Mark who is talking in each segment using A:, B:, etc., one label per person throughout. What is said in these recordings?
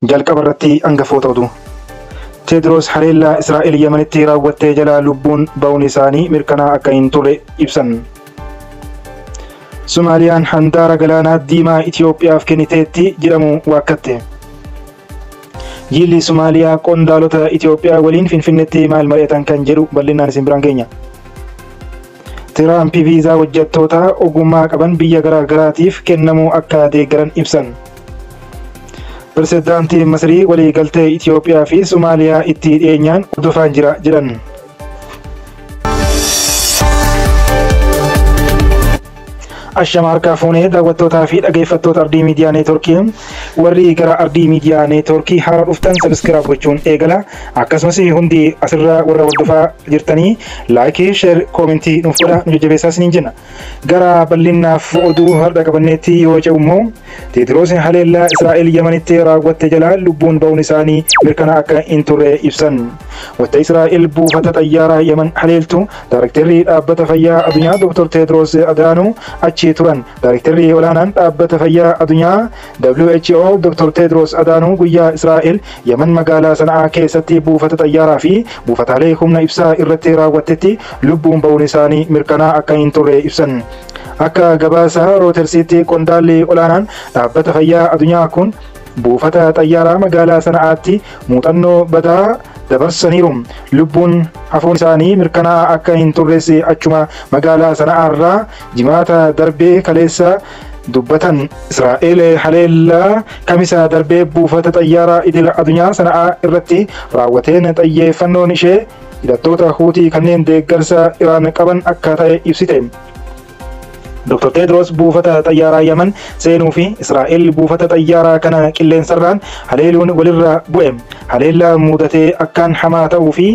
A: jalqaba irratti hangafoota oduu. Teediroos haleellaa Israa'el Yemenitti raawwattee jalaa lubbuun ba'uun isaanii mirkanaa akka hin turre ibsan. Somaaliyaan handaara galaanaa diimaa Itoophiyaaf kenniteetti jedhamu waakkatte. Jilli Somaaliyaa qondaalota Itoophiyaa waliin Finfinneetti maal mari'atan kan jedhu bal'inaan isin biraan geenya. Tiraamp viizaa hojjettoota ogummaa qaban biyya garaa garaatiif kennamuu akka deeggaran ibsan. Pirezidaantiin Masrii waliigaltee Itoophiyaa fi Somaaliyaa itti dhiyeenyaan hordofaa jira jedhan. Ashama harkaa fuunee daawwattootaa fi dhaggeeffattoota Ardii Miidiyaa Neetworkii warri gara Ardii Miidiyaa Neetworkii haaraa dhuftan sabiskiraab gochuun eegala. Akkasumas hundi asirra warra hordofaa jirtanii laayikii, sheer, koomentii nuuf godha nu jajjabeessaa isiniin jenna. Gara bal'innaaf oduu har'a qabanneetti yoo ce'u immoo Teediroos haleellaa Israa'el Yemenitti raawwatte jalaa lubbuun ba'uun isaanii mirkanaa akka hin turre ibsan. Wata Israa'el buufata xayyaaraa Yemen haleeltu Daayirektarri dhaabbata fayyaa addunyaa Dr. Teediroos Adaanuu achi turan. Daayirektarri olaanaan dhaabbata fayyaa addunyaa WHO Dr. Teediroos Adaanuu guyyaa Israa'el Yemen magaalaa Sana'aa keessatti buufata xayyaaraa fi buufataalee humna ibsaa irratti raawwattetti lubbuun ba'uun isaanii mirkanaa akka hin turre ibsan. Akka gabaasa Rootersiitti qondaalli olaanaan dhaabbata fayyaa addunyaa kun buufata xayyaaraa magaalaa Sana'aatti muuxannoo badaa dabarsaniiru. Lubbuun hafuun isaanii mirkanaa akka hin turres achuma magaalaa Sana'aarraa jimaata darbee kaleessa dubbatan. Israa'el haleellaa kamisa darbee buufata xayyaaraa idil addunyaa Sana'aa irratti raawwateen xiyyeeffannoon ishee hidhattoota Huutii kanneen deeggarsa Iraan qaban akka ta'e ibsite. Dr. Teediroos buufata xayyaaraa Yemen seenuu fi Israa'el buufata xayyaaraa kana qilleensarraan haleeluun walirra bu'e. Haleellaa mudatee akkaan hamaa ta'uu fi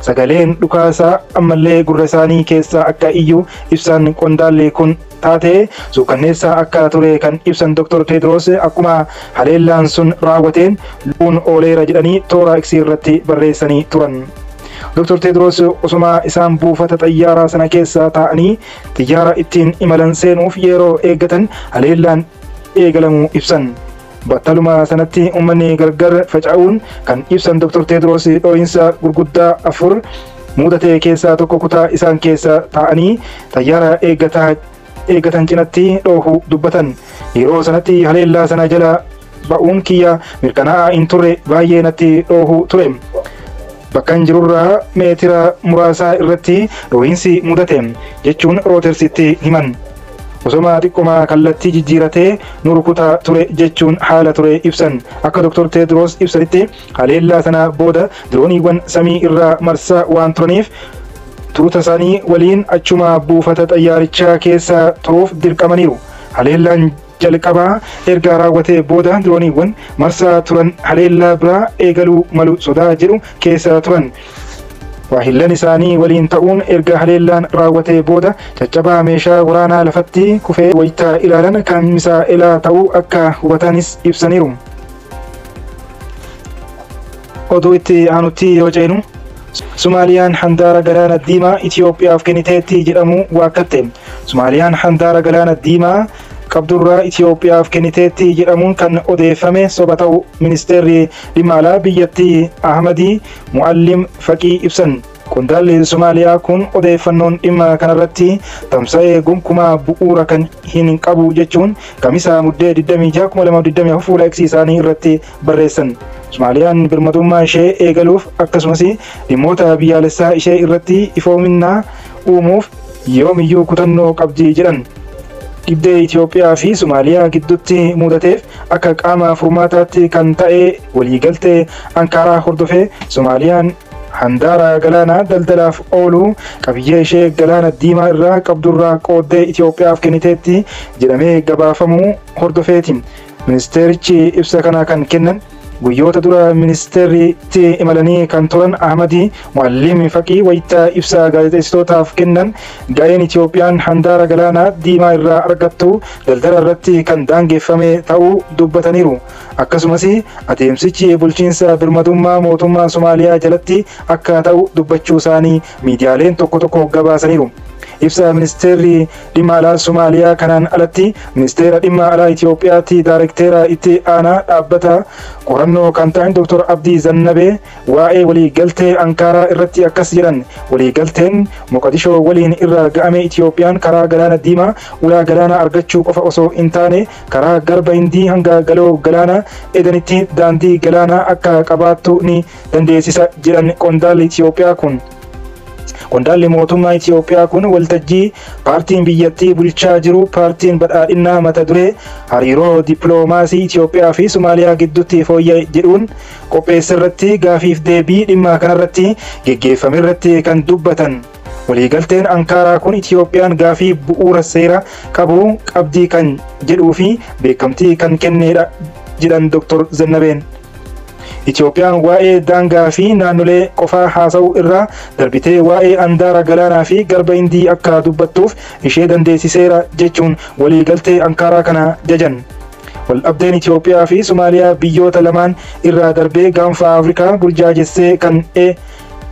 A: sagaleen dhukaasaa ammallee gurra isaanii keessa akka iyyuu ibsan qondaalli kun taatee suukanneessaa akka ture kan ibsan Dr. Teediroos akkuma haleellaan sun raawwateen lubbuun ooleera jedhanii toora X irratti barreessanii turan. Dr. Teediroos osuma isaan buufata xayyaaraa sana keessa taa'anii xiyyaara ittiin imalan seenuuf yeroo eeggatan haleellaan eegalamuu ibsan. Battaluma sanatti uummanni gargar faca'uun kan ibsan Dr. Teediroos dhoo'insa gurguddaa afur mudatee keessaa tokko kutaa isaan keessa taa'anii xiyyaara eeggatan cinatti dhoohu dubbatan. Yeroo sanatti haleellaa sana jala ba'uun kiyya mirkanaa'aa hin turre baay'ee natti dhoohu ture. Bakkan jirurraa meetira muraasaa irratti dhoo'insi mudate jechuun Rootersitti himan. Osoma xiqquma kallattii jijjiiratee nu rukutaa ture jechuun haala ture ibsan. Akka Dr. Teediroos ibsanitti haleellaa sana booda dirooniiwwan samii irraa marsaa waan turaniif tuuta isaanii waliin achuma buufata xayyaarichaa keessa turuuf dirqamaniiru. Haleellaan jalqabaa erga raawwatee booda dirooniiwwan marsaa turan haleellaa biraa eegaluu malu sodaa jedhu keessa turan. Waahillan isaanii waliin ta'uun erga haleellaan raawwatee booda caccabaa meeshaa waraanaa lafatti kufee wayitaa ilaalan kan misaa'elaa ta'uu akka hubatanis ibsaniiru. Oduu itti aanutti yoo ceenu Somaaliyaan handaara galaana diimaa Itoophiyaaf kenniteetti jedhamu waakkatte. Somaaliyaan handaara galaana diimaa qabdurraa Itoophiyaaf kenniteetti jedhamuun kan odeeffame soba ta'u ministeerri dhimma alaa biyyattii Ahmadii Muallim Faqii ibsan. Qondaalli Somaaliyaa kun odeeffannoon dhimma kanarratti tamsa'ee gonkumaa bu'uura kan hin qabu jechuun kamisa muddee 26/2024 fuula X isaanii irratti barreessan. Somaaliyaan birmadummaa ishee eegaluuf akkasumas dhimmoota biyyaalessaa ishee irratti ifoominaa uumuuf yoomiyyuu kutannoo qabdi jedhan. Dhibdee Itoophiyaa fi Somaaliyaa gidduutti mudateef akka qaama furmaataatti kan ta'e waliigaltee Ankaaraa hordofee Somaaliyaan handaara galaanaa daldalaaf oolu qabiyyee ishee galaana diimaa irraa qabdurraa qooddee Itoophiyaaf kenniteetti jedhamee gabaafamuu hordofeeti. Ministeerichi ibsa kana kan kennan guyyoota dura ministeeritti imalanii kan turan Ahmadii Muallim Faqii wayitaa ibsa gaazexeessitootaaf kennan ga'een Itoophiyaan handaara galaanaa diimaa irraa argattu daldala irratti kan daangeffame ta'uu dubbataniiru. akkasumas adeemsichi bulchiinsa birmadummaa mootummaa Somaaliyaa jalatti akka ta'u dubbachuu isaanii miidiyaaleen tokko gabaasaniiru. Ibsa ministeerri dhimma alaa Somaaliyaa kanaan alatti ministeera dhimma alaa Itoophiyaatti daayirektera itti aanaa dhaabbata qorannoo kan ta'an Dr. Abdii Zannabee waa'ee waliigaltee Ankaaraa irratti akkas jedhan. Waliigalteen Moqodishoo waliin irra ga'ame Itoophiyaan karaa galaana diimaa ulaa galaanaa argachuu qofa osoo hin taane karaa garba Hindii hanga galoo galaana Edenitti daandii galaanaa akka qabaattu ni dandeessisa jedhan qondaalli Itoophiyaa kun. Qondaalli mootummaa Itoophiyaa kun waltajjii paartiin biyyattii bulchaa jiru paartiin badhaadhinaa mata duree hariiroo dippiloomaasii Itoophiyaa fi Somaaliyaa gidduutti fooyya'e jedhuun qopheesse irratti gaafiif deebii dhimma kanarratti geggeeffame irratti kan dubbatan. Waliigalteen Ankaaraa kun Itoophiyaan gaafii bu'uura seera qabdii kan jedhuu fi beekamtii kan kennedha jedhan Dr. Zannabeen. Itoophiyaan waa'ee daangaa fi naannolee qofaa haasa'uu irraa darbitee waa'ee andaara galaanaa fi garba Hindii akka dubbattuuf ishee dandeessiseera jechuun waliigaltee Ankaaraa kana jajan. Waldhabdeen Itoophiyaa fi Somaaliyaa biyyoota lamaan irraa darbee gaanfa Afrikaa burjaajessee kan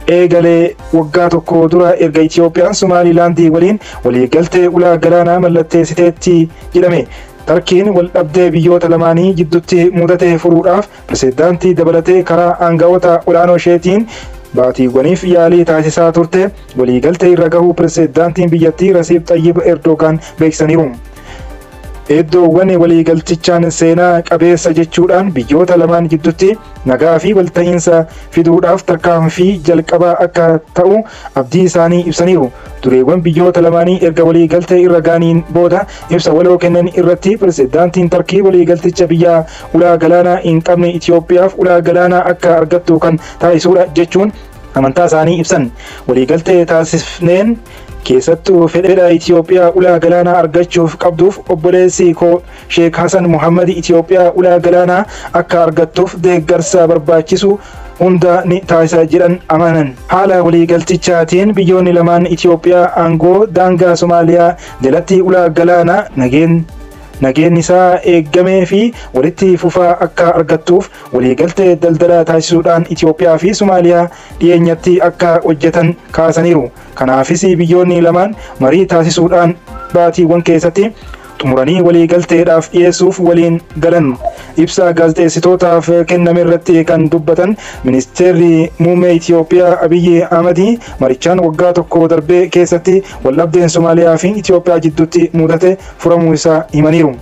A: eegalee waggaa tokko dura erga Itoophiyaan Somaalilaandii waliin waliigaltee ulaa galaanaa mallatteessiteetti jedhame. Tarkiin waldhabdee biyyoota lamaanii jidduutti mudate furuudhaaf pirezidaantii dabalatee karaa aangawoota olaanoo isheetiin baatiiwwaniif yaalii taasisaa turte. Waliigaltee irra gahuu pirezidaantiin biyyattii Rasiib Xayyib Erdogaan beeksisaniiru. Iddoowwan waliigaltichaan seenaa qabeessa jechuudhaan biyyoota lamaan jidduutti nagaa fi walta'iinsa fiduudhaaf tarkaanfii jalqabaa akka ta'u abdii isaanii ibsaniiru. Dureewwan biyyoota lamaanii erga waliigaltee irra gaaniin booda ibsa waloo kennan irratti pirezidaantiin Tarkii waliigalticha biyya ulaa galaanaa hin qabne Itoophiyaaf ulaa galaanaa akka argattu kan taasisudha jechuun amantaa isaanii ibsan. Waliigaltee taasifneen keessattuu fedha Itoophiyaa ulaa galaanaa argachuuf qabduuf obboleessi koo Sheek Hasan Muhammad Itoophiyaa ulaa galaanaa akka argattuuf deeggarsa barbaachisu hunda ni taasisa jedhan amanan. Haala waliigaltichaatiin biyyoonni lamaan Itoophiyaa aangoo daangaa Somaaliyaa jalatti ulaa galaanaa nageen isaa eeggamee fi walitti fufaa akka argattuuf waliigaltee daldalaa taasisuudhaan Itoophiyaa fi Somaaliyaa dhiyeenyatti akka hojjetan kaasaniiru. Kanaafis biyyoonni lamaan marii taasisuudhaan baatiiwwan keessatti xumuranii waliigalteedhaaf dhiyeessuuf waliin galan. Ibsa gaazexeessitootaaf kenname irratti kan dubbatan ministeerri muummee Itoophiyaa Abiyyi Ahmedii marichaan waggaa tokko darbee keessatti waldhabdeen Somaaliyaa fi Itoophiyaa jidduutti mudate furamuu isaa himaniiru.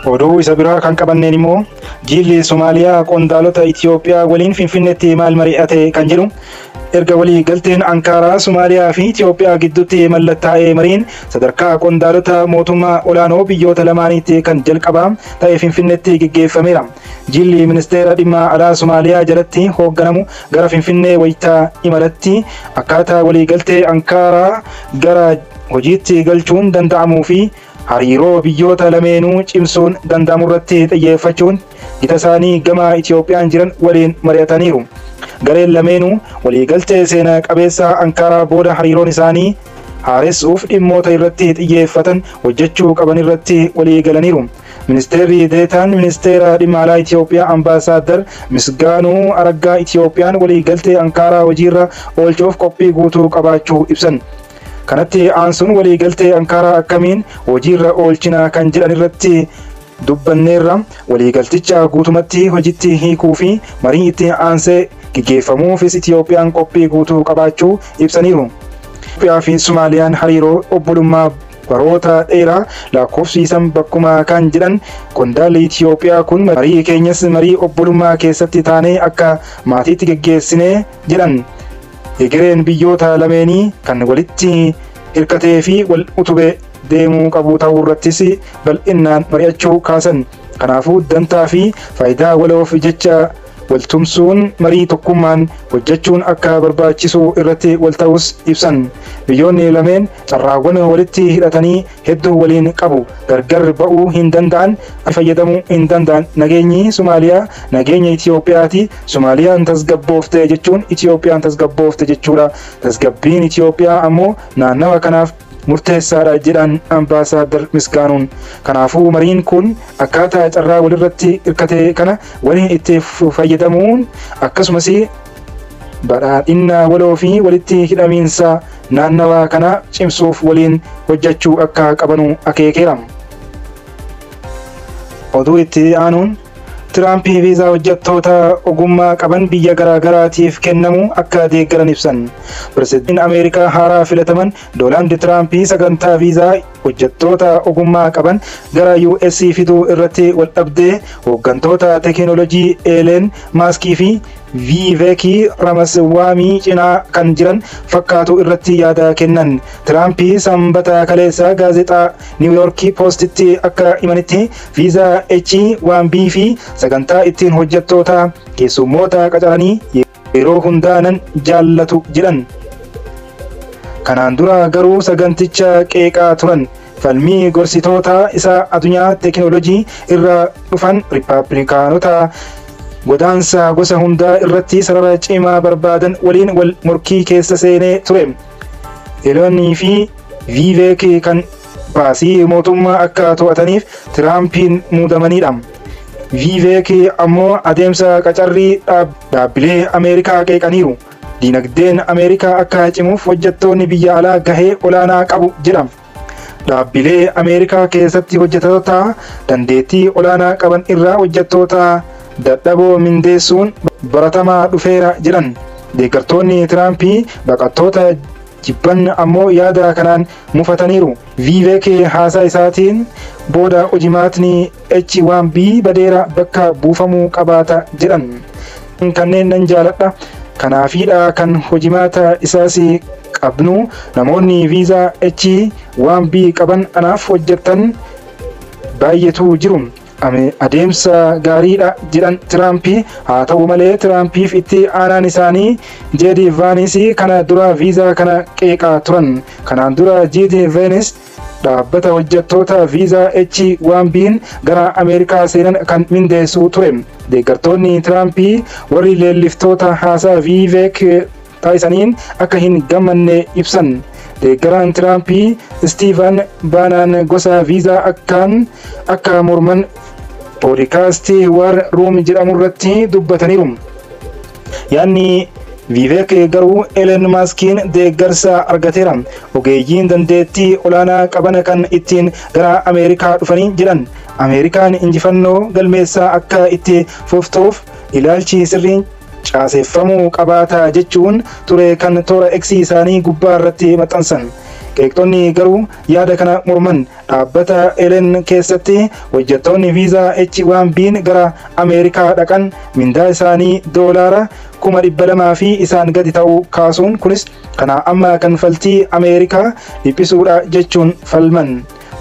A: Oduu isa biraa kan qabanneen immoo jilli Somaaliyaa qondaalota Itoophiyaa waliin Finfinneetti maal mari'ate kan jedhu. Erga waliigalteen Ankaaraa Somaaliyaa fi Itoophiyaa gidduutti mallattaa'ee mariin sadarkaa qondaalota mootummaa olaanoo biyyoota lamaaniitti kan jalqabaa ta'e Finfinneetti gaggeeffameera. Jilli ministeera dhimma alaa Somaaliyaa jalatti hoogganamu gara Finfinnee wayitaa imalatti akkaataa waliigaltee Ankaaraa gara hojiitti galchuun danda'amuu fi hariiroo biyyoota lameenuu cimsuun danda'amu irratti xiyyeeffachuun gita isaanii gama Itoophiyaan jiran waliin mari'ataniiru. Gareen lameenuu waliigaltee seenaa qabeessa Ankaaraa booda hariiroon isaanii haaressuuf dhimmoota irratti xiyyeeffatan hojjechuu qaban irratti walii galaniiru. Ministeerri deetaan ministeera dhimma alaa Itoophiyaa Ambaasaadar Misgaanuu Araggaa Itoophiyaan waliigaltee Ankaaraa hojiirra oolchuuf qophii guutuu qabaachuu ibsan. Kanatti aansuun waliigaltee Ankaaraa akkamiin hojiirra oolchina kan jedhan irratti dubbanneerra. Waliigalticha guutumatti hojiitti hiikuu fi marii itti aansee gaggeeffamuufis Itoophiyaan qophii guutuu qabaachuu ibsaniiru. Itoophiyaa fi Somaaliyaan hariiroo obbolummaa baroota dheeraa lakkoofsiisan bakkuma kan jedhan qondaalli Itoophiyaa kun marii keenyas marii obbolummaa keessatti taanee akka maatiitti gaggeessinee jedhan. Egereen biyyoota lameenii kan walitti hirkatee fi wal utubee deemuu qabu ta'uu irrattis bal'inaan mari'achuu kaasan. Kanaafuu dantaa fi faayidaa waloof jecha waltumsuun marii tokkummaan hojjechuun akka barbaachisu irratti wal ta'us ibsan. Biyyoonni lameen carraawwan walitti hidhatanii hedduu waliin qabu. Gargar ba'uu hin danda'an, fayyadamuu hin danda'an. Nageenyi Somaaliyaa nageenya Itoophiyaati. Somaaliyaan tasgabboofte jechuun Itoophiyaan tasgabboofte jechuudha. Tasgabbiin Itoophiyaa ammoo naannawa kanaaf murteessaadha jedhan ambaasaadar Misgaanuun. Kanaafuu mariin kun akkaataa carraa walirratti hirkate kana waliin itti fayyadamuun akkasumas badhaadhina waloo fi walitti hidhamiinsa naannawaa kana cimsuuf waliin hojjechuu akka qabanu akeekeera. Oduu itti aanuun Tiraamp viizaa hojjettoota ogummaa qaban biyya garaagaraatiif kennamu akka deeggaran ibsan. Pireesidaantiin Ameerikaa haaraa filataman Doonaald Tiraamp sagantaa viizaa hojjettoota ogummaa qaban gara US fiduu irratti wal dhabdee hooggantoota teekinooloojii Eeleen Maaskii fi Vivek Ramaswamy cinaa kan jiran fakkaatu irratti yaada kennan. Tiraamp sanbata kaleessa gaazexaa New York Postitti akka himanitti viizaa H-1B fi sagantaa ittiin hojjettoota keessummoota qacaranii yeroo hundaanan jaallatu jedhan. Kanaan dura garuu saganticha qeeqaa turan. Falmii gorsitoota isaa addunyaa teekinooloojii irraa dhufan Rippaabilikaanota godaansa gosa hundaa irratti sarara cimaa barbaadan waliin wal morkii keessa seenee ture. Eeloonii fi Vivek kan baasii mootummaa akka to'ataniif Tiraampiin muudamanidha. Vivek ammoo adeemsa qacarrii dhaabbilee Ameerikaa qeeqaniiru. Dinagdeen Ameerikaa akka cimuuf hojjettoonni biyya alaa gahee olaanaa qabu jedha. Dhaabbilee Ameerikaa keessatti hojjettoota dandeettii olaanaa qaban irraa hojjettoota dadhaboo mindeessuun baratamaa dhufeera jedhan. Deeggartoonni Tiraamp baqattoota jibban ammoo yaada kanaan mufataniiru. Vivek haasaa isaatiin booda hojimaatni H-1B badeera bakka buufamuu qabaata jedhan. Kanneen nan jaaladha. Kanaafidha kan hojimaata isaas qabnu namoonni viizaa H-1B qaban anaaf hojjetan baay'eetu jiru. Adeemsa gaariidha jedhan Tiraamp. Haa ta'u malee Tiraampiif itti aanaan isaanii JD Vance kana dura viizaa kana qeeqaa turan. Kanaan dura JD Vance dhaabbata hojjettoota viizaa H-1B'n gara Ameerikaa seenan kan mindeessuu ture. Deeggartoonni Tiraamp warri leelliftoota haasaa Vivek taasisaniin akka hin gammanne ibsan. Deeggaraan Tiraamp Steven Bannon gosa viizaa akka morman poodikaastii War Room jedhamu irratti dubbataniiru. Yaanni Vivek garuu Elon Muskiin deeggarsa argateera. Ogeeyyiin dandeettii olaanaa qaban kan ittiin gara Ameerikaa dhufanii jedhan. Ameerikaan injifannoo galmeessaa akka itti fuftuuf ilaalchi sirriin caaseeffamuu qabaata jechuun ture kan toora X isaanii gubbaa irratti maxxansan. Qeeqxonni garuu yaada kana morman. Dhaabbata Elon keessatti hojjettoonni viizaa H-1B'n gara Ameerikaa dhaqan mindaa isaanii doolaara 200,000 fi isaan gadi ta'uu kaasuun kunis kana amma kanfaltii Ameerikaa dhiphisuudha jechuun falman.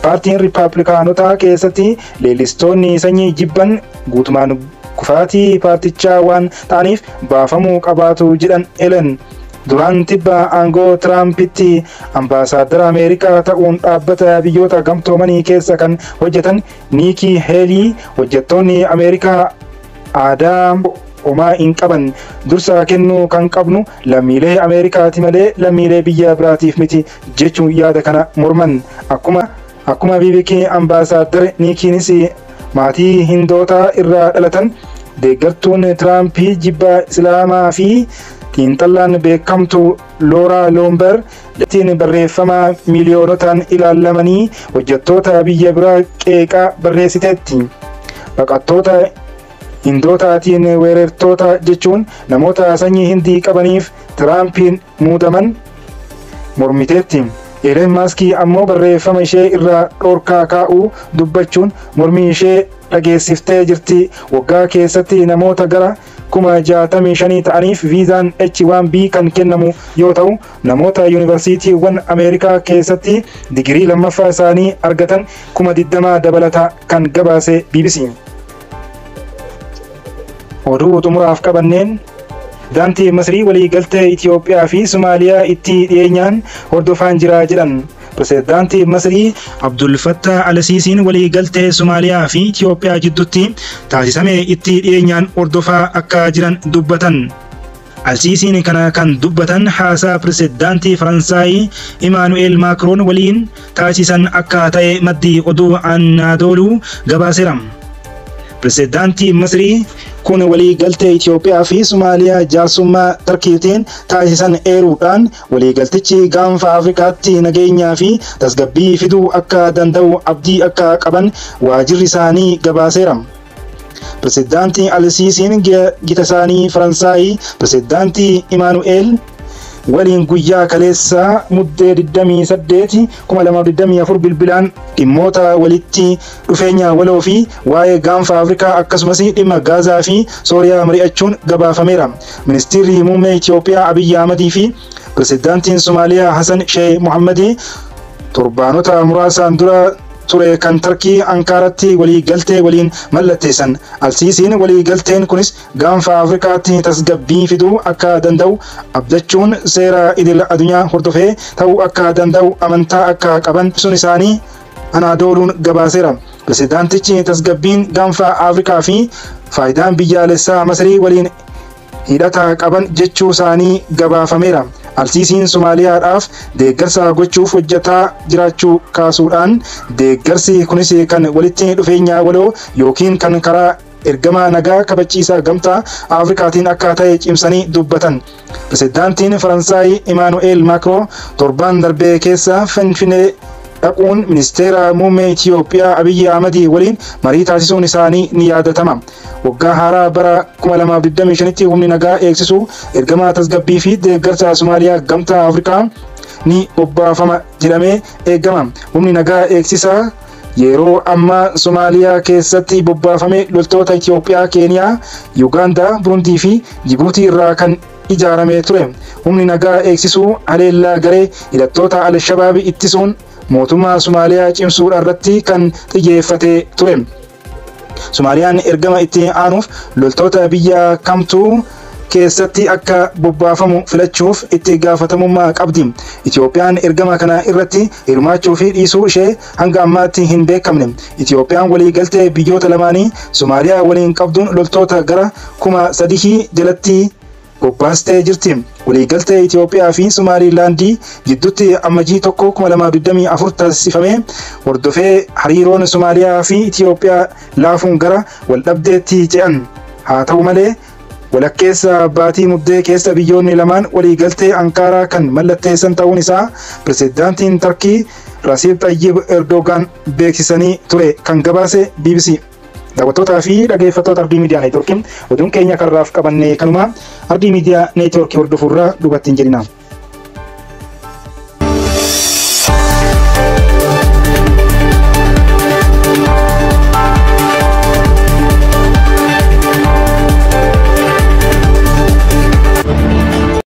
A: Paartiin Rippaabilikaanotaa keessatti leellistoonni sanyii jibban guutumaan kufaatii paartichaa waan ta'aniif baafamuu qabaatu jedhan Elon. Duraan tibba aangoo Tiraampitti ambaasaadara Ameerikaa ta'uun dhaabbata biyyoota gamtoomanii keessa kan hojjetan Nikki Haley hojjettoonni Ameerikaa aadaa homaa hin qaban. Dursa kennuu kan qabnu lammiilee Ameerikaati malee lammiilee biyya biraatiif miti jechuun yaada kana morman. Akkuma Vivek ambaasaadar Nikkiinis maatii Hindootaa irraa dhalatan. Deeggartuun Tiraamp jibba Islaamaa fi xiinxallaan beekamtu Looraa Loomber ittiin barreeffama miiliyoonotaan ilaalamanii hojjettoota biyya biraa qeeqaa barreessiteetti. Baqattoota Hindootaatiin weerartoota jechuun namoota sanyii Hindii qabaniif Tiraampiin muudaman mormiteetti. Elon Musk ammoo barreeffama ishee irraa dhorkaa kaa'uu dubbachuun mormii ishee dhageessiftee jirti. Waggaa keessatti namoota gara 65,000 ta'aniif viizaan H-1B kan kennamu yoo ta'u, namoota yuunivarsiitiiwwan Ameerikaa keessatti digirii lammaffaa isaanii argatan 20,000 dabalata kan gabaase BBC. Oduu xumuraaf qabanneen Pireezidaantii Masrii waliigaltee Itoophiyaa fi Somaaliyaa itti dhiyeenyaan hordofaa jira jedhan. Pireezidaantii Masrii Abdul Fattah Al-Siisiin waliigaltee Somaaliyaa fi Itoophiyaa jidduutti taasisame itti dhiyeenyaan hordofaa akka jiran dubbatan. Alsiisiin kana kan dubbatan haasaa pirezidaantii Faransaay Emmanuel Macron waliin taasisan akka ta'e maddi oduu Anadolu gabaaseera. Pirezidaantii Masrii kun walii galtee Itoophiyaa fi Somaaliyaa jaarsummaa Tarkiitiin taasisan eeruudhaan waliigaltichi gaanfa Afrikaatti nageenyaa fi tasgabbii fiduu akka danda'u abdii akka qaban waajirri isaanii gabaaseera. Pirezidaantii Alsiisiin gita isaanii Faransaay pirezidaantii Emmanuel waliin guyyaa kaleessa muddee 28 2024 bilbilaan dhimmoota walitti dhufeenya waloo fi waa'ee gaanfa Afrikaa akkasumas dhimma Gaazaa fi Sooriyaa mari'achuun gabaafameera. Ministeerri muummee Itoophiyaa Abiy Ahmedii fi pirezidaantiin Somaaliyaa Hassan Sheikh Mohammed torbaanota muraasaan dura ture kan Tarkii Ankaaratti walii galtee waliin mallatteessan. Alsiisiin walii galteen kunis gaanfa Afrikaatti tasgabbii fiduu akka danda'u abdachuun seera idil addunyaa hordofee ta'uu akka danda'u amantaa akka qaban sun isaanii Anadoluun gabaaseera. Pirezidaantichi tasgabbiin gaanfa Afrikaa fi faayidaan biyyaalessaa Masrii waliin hidhata qaban jechuu isaanii gabaafameera. Alsiisiin Somaaliyaadhaaf deeggarsa gochuuf hojjetaa jiraachuu kaasuudhaan deeggarsi kunis kan walitti dhufeenya waloo yookiin kan karaa ergama nagaa kabachiisaa gamtaa Afrikaatiin akka ta'e cimsanii dubbatan. Pirezidaantiin Faransaay Emmanuel Macron torban darbee keessa Finfinnee dhaquun ministeera muummee Itoophiyaa Abiy Ahmed waliin marii taasisuun isaanii ni yaadatama. Waggaa haaraa bara 2025tti humni nagaa eegsisuu ergama tasgabbii fi deeggarsa Somaaliyaa gamtaa Afrikaa ni bobbaafama jedhamee eegama. Humni nagaa eegsisaa yeroo ammaa Somaaliyaa keessatti bobbaafame loltoota Itoophiyaa, Keeniyaa, Yugaandaa, Burundii fi Jibuutii irraa kan ijaarame ture. Humni nagaa eegsisuu haleellaa garee hidhattoota Al-Shabaab ittisuun mootummaa Somaaliyaa cimsuu irratti kan xiyyeeffate ture. Somaaliyaan ergama itti aanuuf loltoota biyya kamtuu keessatti akka bobbaafamu filachuuf itti gaafatamummaa qabdi. Itoophiyaan ergama kana irratti hirmaachuu fi dhiisuu ishee hanga ammaatti hin beekamne. Itoophiyaan walii galtee biyyoota lamaanii Somaaliyaa waliin qabduun loltoota gara 3,000 jalatti bobbaastee jirti. Waliigaltee Itoophiyaa fi Somaalilaandii gidduutti amajjii 1 2024 taasifame hordofee hariiroon Somaaliyaa fi Itoophiyaa laafuun gara waldhabdeetti ce'an. Haa ta'u malee walakkeessa baatii muddee keessa biyyoonni lamaan waliigaltee Ankaaraa kan mallatteessan ta'uun isaa pirezidaantiin Tarkii Rasiib Tayyib Erdogan beeksisanii ture kan gabaase BBC. Daawwattootaa fi dhaggeeffattoota Ardii Miidiyaa Neetwoorkii oduun keenya kanarraaf qabannee kanuma Ardii Miidiyaa Neetwoorkii hordofuurraa duubatti hin jedhina.